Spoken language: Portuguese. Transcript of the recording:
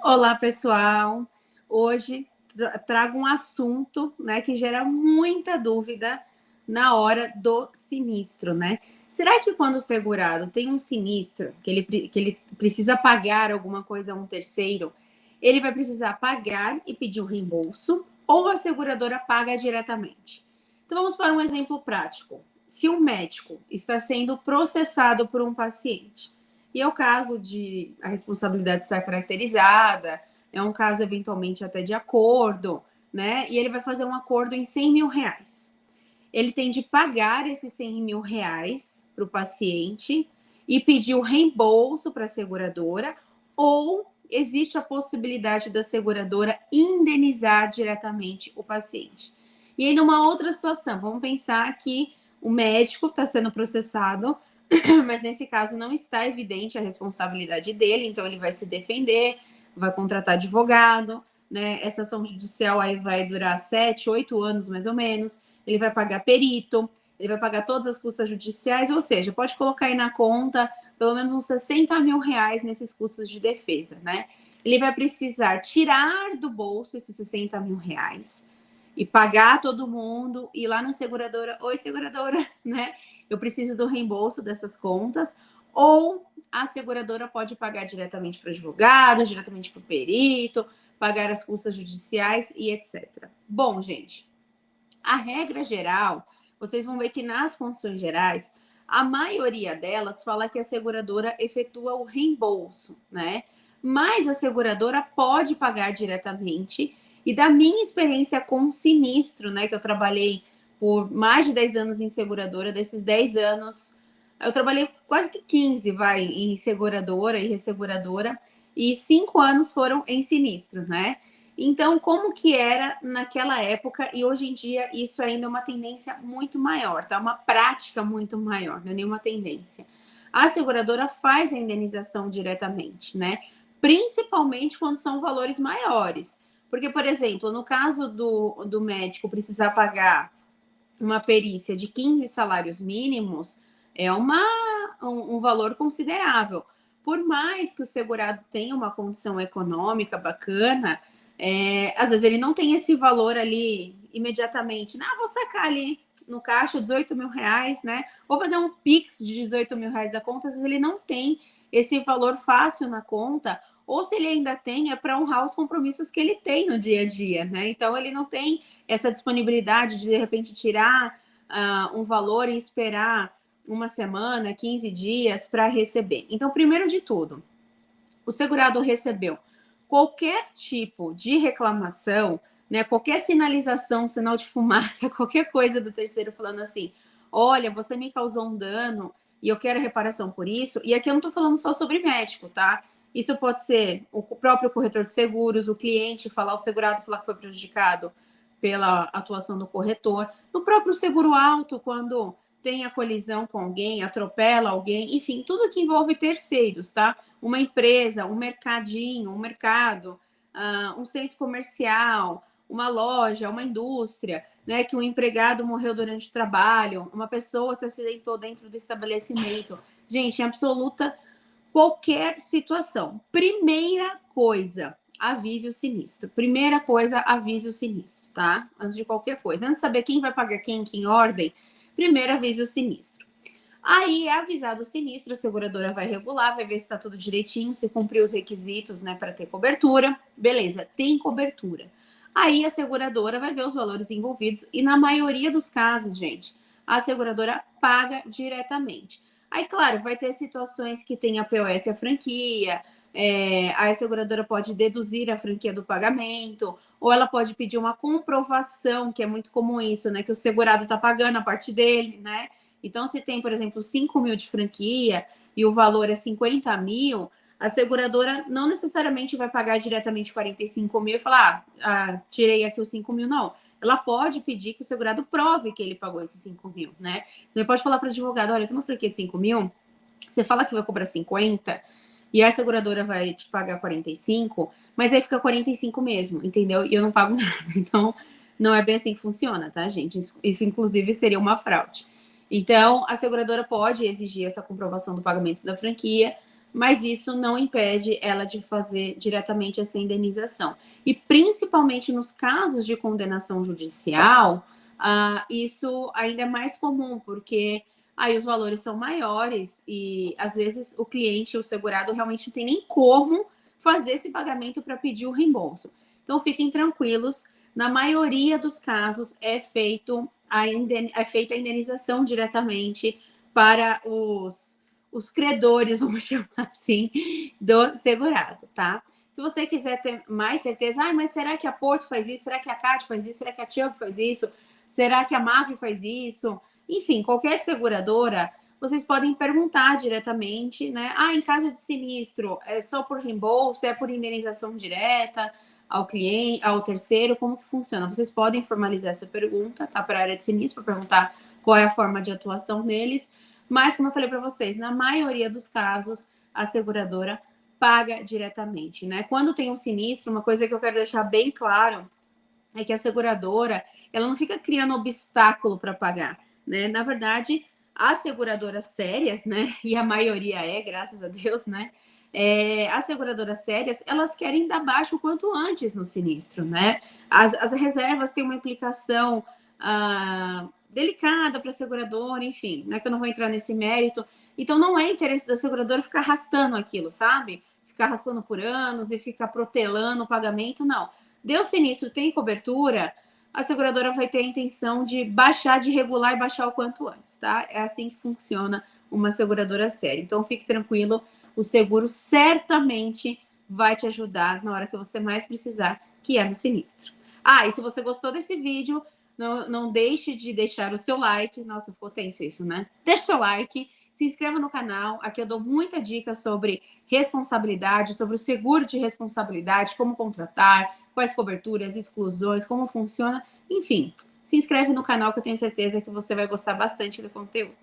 Olá, pessoal. Hoje trago um assunto, né, que gera muita dúvida na hora do sinistro, né? Será que quando o segurado tem um sinistro, que ele precisa pagar alguma coisa a um terceiro, ele vai precisar pagar e pedir o reembolso ou a seguradora paga diretamente? Então vamos para um exemplo prático. Se um médico está sendo processado por um paciente, e é o caso de a responsabilidade estar caracterizada, é um caso eventualmente até de acordo, né? E ele vai fazer um acordo em 100 mil reais. Ele tem de pagar esses 100 mil reais para o paciente e pedir o reembolso para a seguradora, ou existe a possibilidade da seguradora indenizar diretamente o paciente. E aí, numa outra situação, vamos pensar que o médico está sendo processado, mas nesse caso não está evidente a responsabilidade dele, então ele vai se defender, vai contratar advogado, né? Essa ação judicial aí vai durar 7, 8 anos mais ou menos, ele vai pagar perito, ele vai pagar todas as custas judiciais, ou seja, pode colocar aí na conta pelo menos uns 60 mil reais nesses custos de defesa, né? Ele vai precisar tirar do bolso esses 60 mil reais e pagar todo mundo, ir lá na seguradora, oi seguradora, né? Eu preciso do reembolso dessas contas, ou a seguradora pode pagar diretamente para o advogado, diretamente para o perito, pagar as custas judiciais e etc. Bom, gente, a regra geral, vocês vão ver que nas condições gerais, a maioria delas fala que a seguradora efetua o reembolso, né? Mas a seguradora pode pagar diretamente. E da minha experiência com sinistro, né, que eu trabalhei por mais de 10 anos em seguradora, desses 10 anos, eu trabalhei quase que 15, em seguradora e resseguradora, e 5 anos foram em sinistro, né? Então, como que era naquela época, e hoje em dia isso ainda é uma tendência muito maior, tá? Uma prática muito maior, não é nenhuma tendência. A seguradora faz a indenização diretamente, né? Principalmente quando são valores maiores. Porque, por exemplo, no caso do médico precisar pagar uma perícia de 15 salários mínimos, é um valor considerável. Por mais que o segurado tenha uma condição econômica bacana, às vezes ele não tem esse valor ali imediatamente. Ah, vou sacar ali no caixa 18 mil reais, né? Vou fazer um Pix de 18 mil reais da conta, às vezes ele não tem esse valor fácil na conta, ou se ele ainda tem, é para honrar os compromissos que ele tem no dia a dia, né? Então ele não tem essa disponibilidade de repente tirar um valor e esperar uma semana, 15 dias para receber. Então, primeiro de tudo, o segurado recebeu qualquer tipo de reclamação, né, qualquer sinalização, sinal de fumaça, qualquer coisa do terceiro falando assim, olha, você me causou um dano e eu quero reparação por isso. E aqui eu não estou falando só sobre médico, tá? Isso pode ser o próprio corretor de seguros, o cliente falar, o segurado falar que foi prejudicado pela atuação do corretor, no próprio seguro auto, quando tem a colisão com alguém, atropela alguém, enfim, tudo que envolve terceiros, tá? Uma empresa, um mercadinho, um mercado, um centro comercial, uma loja, uma indústria, né? Que um empregado morreu durante o trabalho, uma pessoa se acidentou dentro do estabelecimento. Gente, em absoluta qualquer situação. Primeira coisa, avise o sinistro. Primeira coisa, avise o sinistro, tá? Antes de qualquer coisa. Antes de saber quem vai pagar quem, que em ordem, primeiro avise o sinistro. Aí é avisado o sinistro, a seguradora vai regular, vai ver se está tudo direitinho, se cumpriu os requisitos, né, para ter cobertura. Beleza, tem cobertura. Aí a seguradora vai ver os valores envolvidos e na maioria dos casos, gente, a seguradora paga diretamente. Aí, claro, vai ter situações que tem a POS e a franquia, a seguradora pode deduzir a franquia do pagamento, ou ela pode pedir uma comprovação, que é muito comum isso, né, que o segurado está pagando a parte dele, né? Então, se tem, por exemplo, 5 mil de franquia e o valor é 50 mil, a seguradora não necessariamente vai pagar diretamente 45 mil e falar, tirei aqui os 5 mil, não. Ela pode pedir que o segurado prove que ele pagou esses 5 mil, né? Você pode falar para o advogado, olha, tem uma franquia de 5 mil, você fala que vai cobrar 50 e a seguradora vai te pagar 45, mas aí fica 45 mesmo, entendeu? E eu não pago nada. Então, não é bem assim que funciona, tá, gente? Isso inclusive, seria uma fraude. Então, a seguradora pode exigir essa comprovação do pagamento da franquia, mas isso não impede ela de fazer diretamente essa indenização. E principalmente nos casos de condenação judicial, isso ainda é mais comum, porque aí os valores são maiores e às vezes o cliente, o segurado, realmente não tem nem como fazer esse pagamento para pedir o reembolso. Então fiquem tranquilos, na maioria dos casos é feita a indenização diretamente para os credores, vamos chamar assim, do segurado, tá? Se você quiser ter mais certeza, mas será que a Porto faz isso? Será que a CAT faz isso? Será que a Tiago faz isso? Será que a MAF faz isso? Enfim, qualquer seguradora, vocês podem perguntar diretamente, né? Em caso de sinistro, é só por reembolso, é por indenização direta ao cliente, ao terceiro, como que funciona? Vocês podem formalizar essa pergunta, tá? Para a área de sinistro, para perguntar qual é a forma de atuação deles. Mas, como eu falei para vocês, na maioria dos casos, a seguradora paga diretamente, né? Quando tem um sinistro, uma coisa que eu quero deixar bem claro é que a seguradora, ela não fica criando obstáculo para pagar, né? Na verdade, as seguradoras sérias, né? E a maioria é, graças a Deus, né? As seguradoras sérias, elas querem dar baixo o quanto antes no sinistro, né? As reservas têm uma implicação delicada para a seguradora, enfim, né? Que eu não vou entrar nesse mérito. Então, não é interesse da seguradora ficar arrastando aquilo, sabe? Ficar arrastando por anos e ficar protelando o pagamento, não. Deu sinistro, tem cobertura, a seguradora vai ter a intenção de baixar, de regular e baixar o quanto antes, tá? É assim que funciona uma seguradora séria. Então, fique tranquilo, o seguro certamente vai te ajudar na hora que você mais precisar, que é no sinistro. E se você gostou desse vídeo, não deixe de deixar o seu like. Nossa, ficou tenso isso, né? Deixa o seu like, se inscreva no canal. Aqui eu dou muita dica sobre responsabilidade, sobre o seguro de responsabilidade, como contratar, quais coberturas, exclusões, como funciona. Enfim, se inscreve no canal que eu tenho certeza que você vai gostar bastante do conteúdo.